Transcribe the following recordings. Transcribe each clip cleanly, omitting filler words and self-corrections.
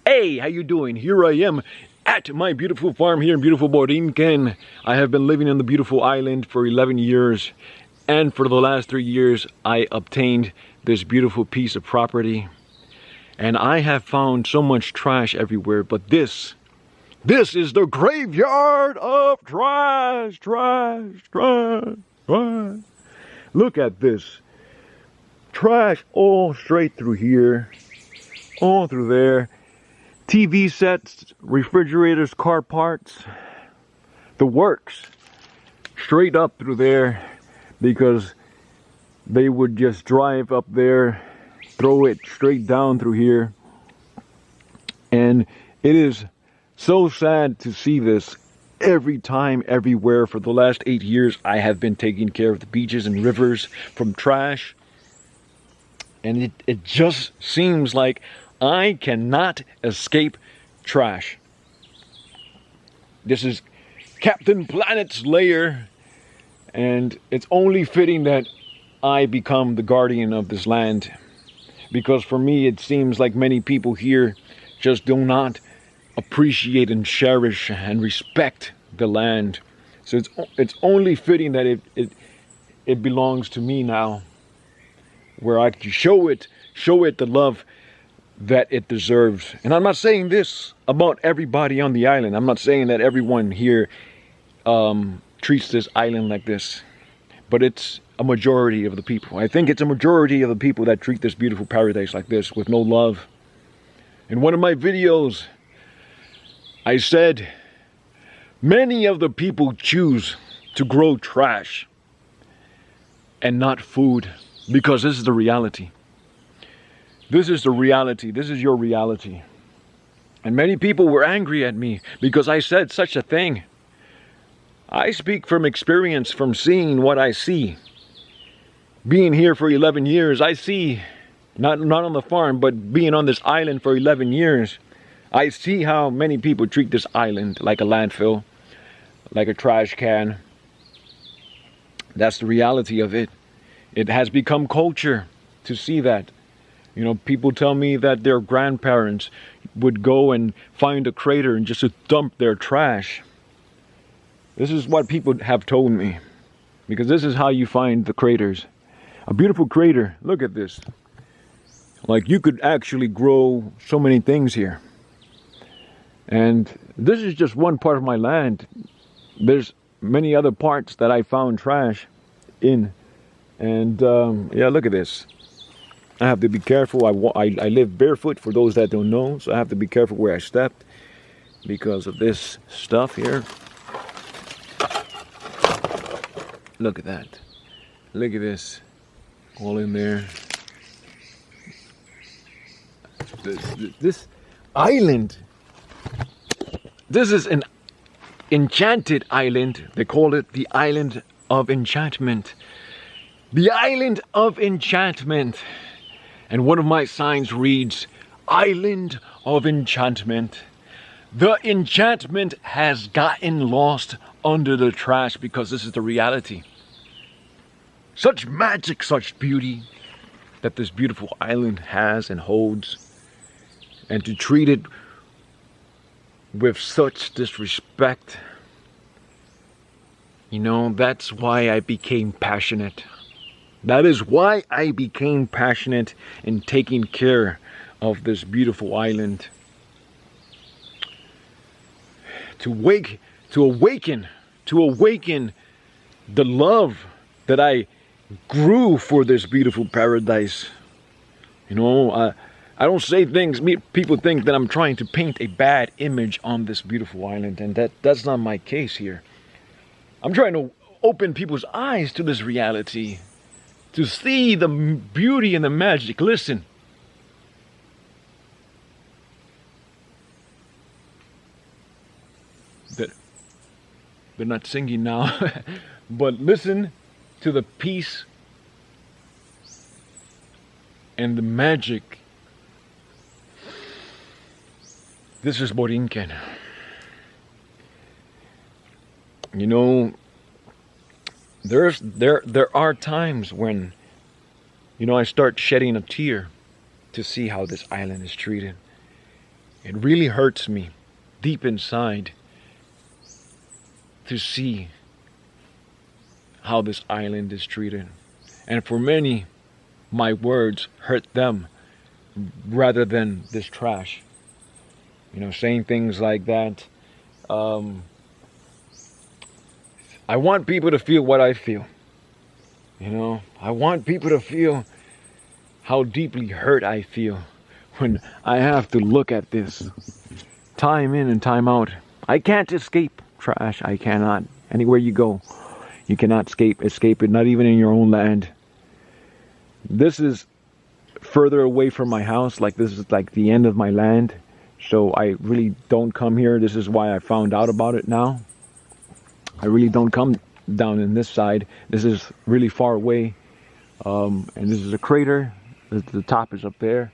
Hey, how you doing? Here I am at my beautiful farm here in beautiful Borinquen. I have been living on the beautiful island for 11 years, and for the last 3 years I obtained this beautiful piece of property. And I have found so much trash everywhere, but this is the graveyard of trash. Look at this. Trash all straight through here, all through there. TV sets, refrigerators, car parts, the works, straight up through there, because they would just drive up there, throw it straight down through here. And it is so sad to see this every time, everywhere. For the last 8 years, I have been taking care of the beaches and rivers from trash. And it just seems like I cannot escape trash. This is Captain Planet's lair, and it's only fitting that I become the guardian of this land, because for me it seems like many people here just do not appreciate and cherish and respect the land. So it's only fitting that it belongs to me now, where I can show it the love that it deserves. And I'm not saying this about everybody on the island. I'm not saying that everyone here treats this island like this, but it's a majority of the people. I think it's a majority of the people that treat this beautiful paradise like this, with no love. In one of my videos, I said many of the people choose to grow trash and not food, because this is the reality. This is the reality. This is your reality. And many people were angry at me because I said such a thing. I speak from experience, from seeing what I see. Being here for 11 years, I see, not on the farm, but being on this island for 11 years, I see how many people treat this island like a landfill, like a trash can. That's the reality of it. It has become culture to see that. You know, people tell me that their grandparents would go and find a crater and just to dump their trash. This is what people have told me, because this is how you find the craters. A beautiful crater. Look at this. Like, you could actually grow so many things here. And this is just one part of my land. There's many other parts that I found trash in. And yeah, look at this. I have to be careful. I live barefoot, for those that don't know, so I have to be careful where I step because of this stuff here. Look at that. Look at this. All in there. This island. This is an enchanted island. They call it the Island of Enchantment. The Island of Enchantment. And one of my signs reads, Island of Enchantment. The enchantment has gotten lost under the trash, because this is the reality. Such magic, such beauty that this beautiful island has and holds. And to treat it with such disrespect, you know, that's why I became passionate. That is why I became passionate in taking care of this beautiful island. To awaken the love that I grew for this beautiful paradise. You know, I don't say things, people think that I'm trying to paint a bad image on this beautiful island, and that's not my case here. I'm trying to open people's eyes to this reality, to see the beauty and the magic. Listen. They're not singing now, but listen to the peace and the magic. This is Borinquen. You know, there are times when, you know, I start shedding a tear to see how this island is treated. It really hurts me deep inside to see how this island is treated. And for many, my words hurt them rather than this trash. You know, saying things like that. I want people to feel what I feel. You know, I want people to feel how deeply hurt I feel when I have to look at this time in and time out. I can't escape trash. I cannot. Anywhere you go, you cannot escape it, not even in your own land. This is further away from my house. Like, this is like the end of my land. So I really don't come here. This is why I found out about it now. I really don't come down in this side. This is really far away. And this is a crater. The top is up there.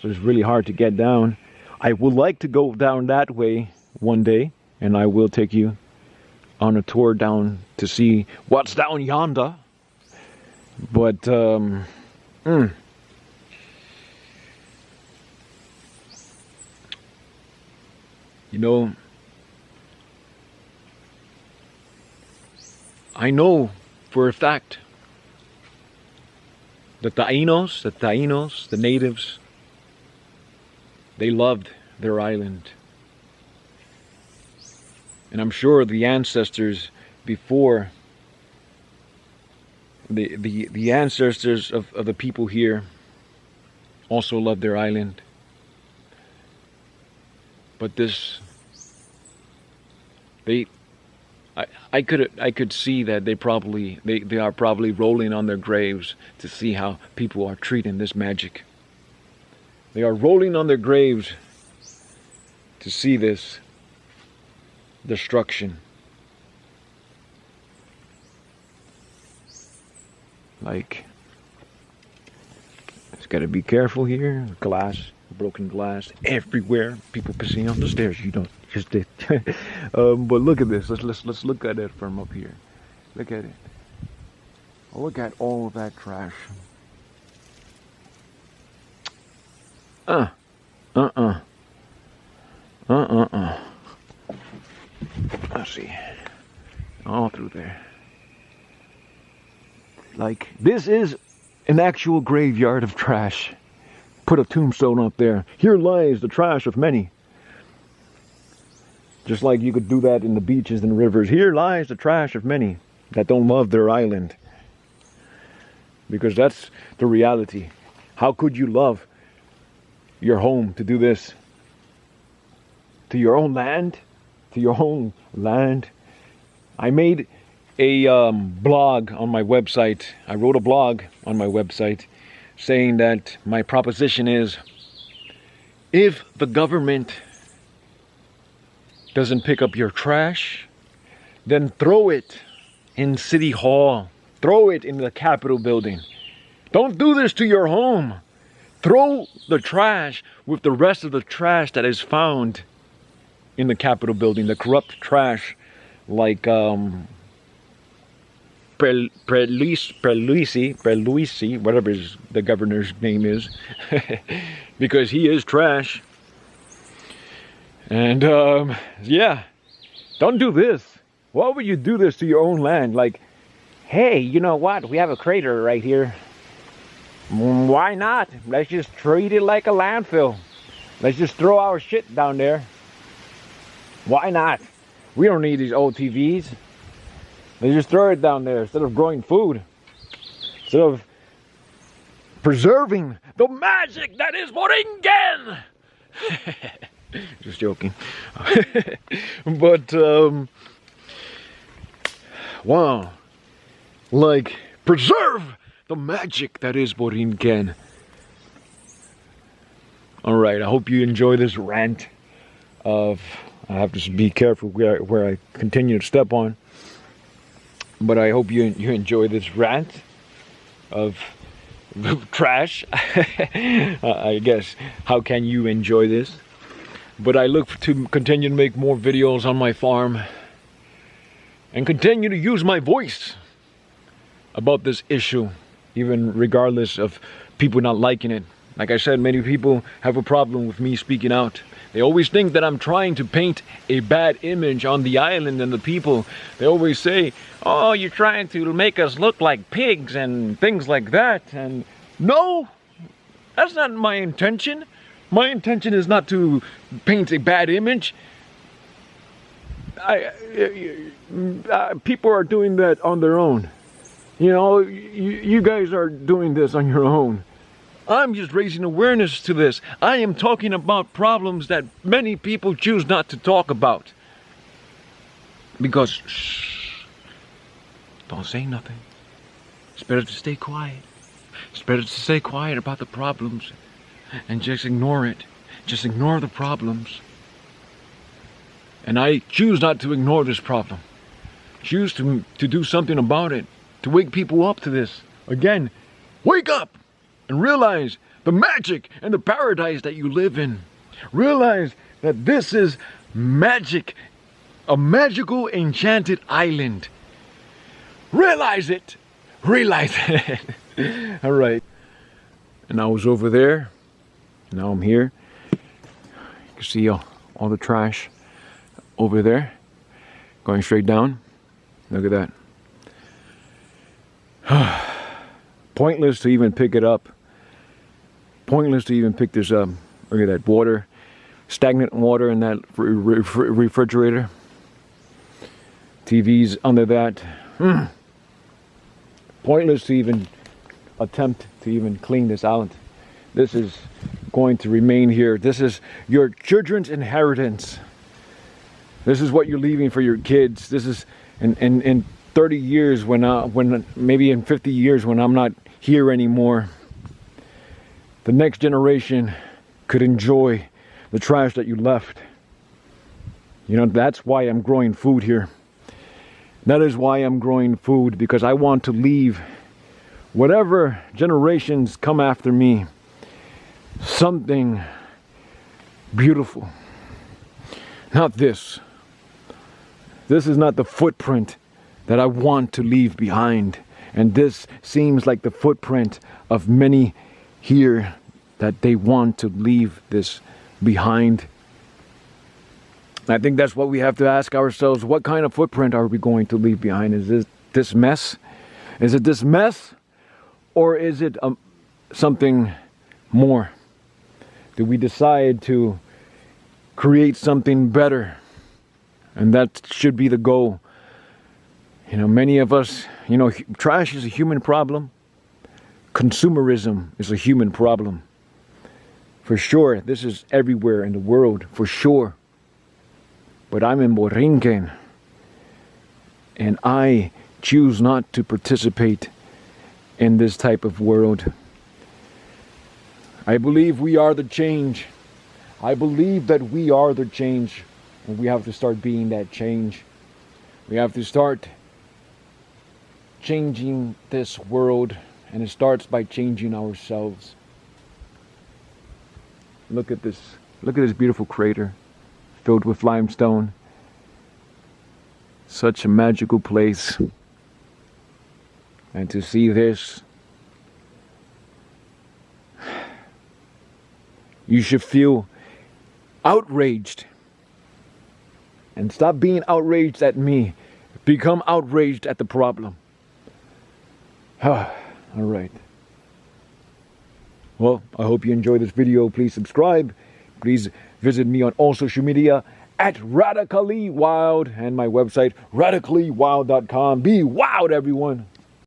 So it's really hard to get down. I would like to go down that way one day. And I will take you on a tour down to see what's down yonder. But, you know, I know for a fact that the Taínos, the natives, they loved their island. And I'm sure the ancestors before, the ancestors of the people here also loved their island. But this, I could see that they are probably rolling on their graves to see how people are treating this magic. They are rolling on their graves to see this destruction. Like, just gotta be careful here. Glass, broken glass everywhere. People pissing on the stairs. You don't just did. But look at this. Let's look at it from up here. Look at it. Look at all of that trash. Let's see. All through there. Like, this is an actual graveyard of trash. Put a tombstone up there. Here lies the trash of many. Just like you could do that in the beaches and rivers. Here lies the trash of many that don't love their island. Because that's the reality. How could you love your home to do this? To your own land? To your own land? I made a blog on my website. I wrote a blog on my website saying that my proposition is, if the government doesn't pick up your trash, then throw it in City Hall. Throw it in the Capitol building. Don't do this to your home. Throw the trash with the rest of the trash that is found in the Capitol building, the corrupt trash, like Perluisi, whatever the governor's name is, because he is trash. And yeah, don't do this. Why would you do this to your own land? Like, hey, you know what? We have a crater right here. Why not? Let's just treat it like a landfill. Let's just throw our shit down there. Why not? We don't need these old TVs. Let's just throw it down there instead of growing food. Instead of preserving the magic that is Boringen. Just joking. But, wow. Like, preserve the magic that is Boringen. Alright, I hope you enjoy this rant of, I have to be careful where I continue to step on. But I hope you enjoy this rant of trash. I guess, how can you enjoy this? But I look to continue to make more videos on my farm and continue to use my voice about this issue, even regardless of people not liking it. Like I said, many people have a problem with me speaking out. They always think that I'm trying to paint a bad image on the island and the people. They always say, oh, you're trying to make us look like pigs and things like that. And no, that's not my intention. My intention is not to paint a bad image. People are doing that on their own. You know, you guys are doing this on your own. I'm just raising awareness to this. I am talking about problems that many people choose not to talk about. Because, shh, don't say nothing. It's better to stay quiet. It's better to stay quiet about the problems and just ignore it. Just ignore the problems. And I choose not to ignore this problem. Choose to do something about it. To wake people up to this. Again, wake up! And realize the magic and the paradise that you live in. Realize that this is magic. A magical, enchanted island. Realize it. Realize it. Alright. And I was over there. Now I'm here. You can see all the trash over there. Going straight down. Look at that. Pointless to even pick it up. Pointless to even pick this up. Look at that water. Stagnant water in that refrigerator. TV's under that. Pointless to even attempt to even clean this out. This is going to remain here. This is your children's inheritance. This is what you're leaving for your kids. This is in 30 years when maybe in 50 years when I'm not here anymore. The next generation could enjoy the trash that you left. You know, that's why I'm growing food here. That is why I'm growing food, because I want to leave whatever generations come after me something beautiful. Not this. This is not the footprint that I want to leave behind. And this seems like the footprint of many here that they want to leave this behind. I think that's what we have to ask ourselves. What kind of footprint are we going to leave behind? Is this mess? Is it this mess? Or is it something more? Do we decide to create something better? And that should be the goal. You know, many of us, you know, trash is a human problem. Consumerism is a human problem. For sure, this is everywhere in the world, for sure. But I'm in Borinquen, and I choose not to participate in this type of world. I believe we are the change. I believe that we are the change, and we have to start being that change. We have to start changing this world, and it starts by changing ourselves. Look at this beautiful crater filled with limestone. Such a magical place. And to see this, you should feel outraged. And stop being outraged at me. Become outraged at the problem. All right. Well, I hope you enjoyed this video. Please subscribe. Please visit me on all social media at Radically Wild and my website radicallywild.com. Be wild, everyone.